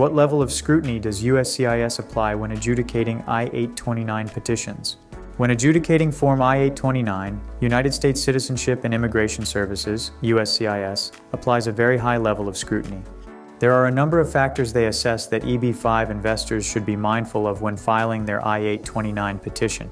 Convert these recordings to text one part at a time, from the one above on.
What level of scrutiny does USCIS apply when adjudicating I-829 petitions? When adjudicating Form I-829, United States Citizenship and Immigration Services, USCIS, applies a very high level of scrutiny. There are a number of factors they assess that EB-5 investors should be mindful of when filing their I-829 petition.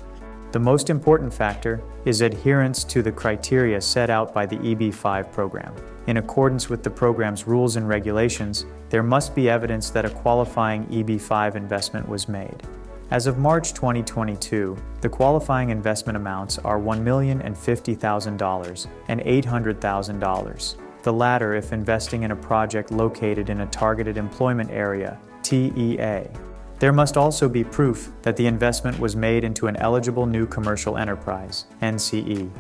The most important factor is adherence to the criteria set out by the EB-5 program. In accordance with the program's rules and regulations, there must be evidence that a qualifying EB-5 investment was made. As of March 2022, the qualifying investment amounts are $1,050,000 and $800,000, the latter if investing in a project located in a targeted employment area, TEA. There must also be proof that the investment was made into an eligible new commercial enterprise, NCE.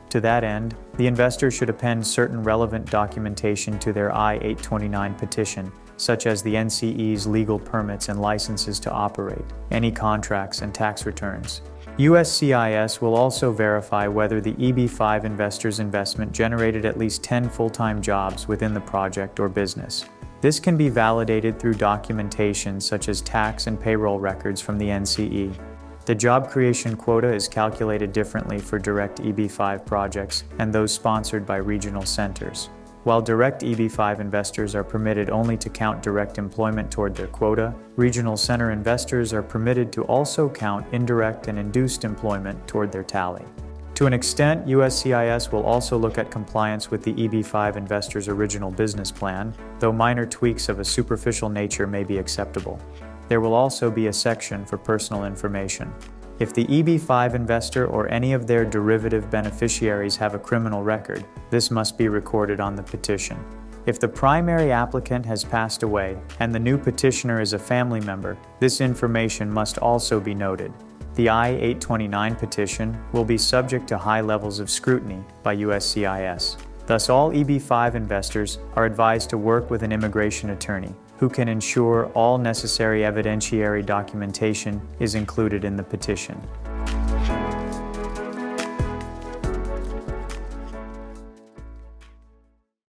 To that end, the investor should append certain relevant documentation to their I-829 petition, such as the NCE's legal permits and licenses to operate, any contracts and tax returns. USCIS will also verify whether the EB-5 investor's investment generated at least 10 full-time jobs within the project or business. This can be validated through documentation such as tax and payroll records from the NCE. The job creation quota is calculated differently for direct EB-5 projects and those sponsored by regional centers. While direct EB-5 investors are permitted only to count direct employment toward their quota, regional center investors are permitted to also count indirect and induced employment toward their tally. To an extent, USCIS will also look at compliance with the EB-5 investor's original business plan, though minor tweaks of a superficial nature may be acceptable. There will also be a section for personal information. If the EB-5 investor or any of their derivative beneficiaries have a criminal record, this must be recorded on the petition. If the primary applicant has passed away and the new petitioner is a family member, this information must also be noted. The I-829 petition will be subject to high levels of scrutiny by USCIS. Thus, all EB-5 investors are advised to work with an immigration attorney who can ensure all necessary evidentiary documentation is included in the petition.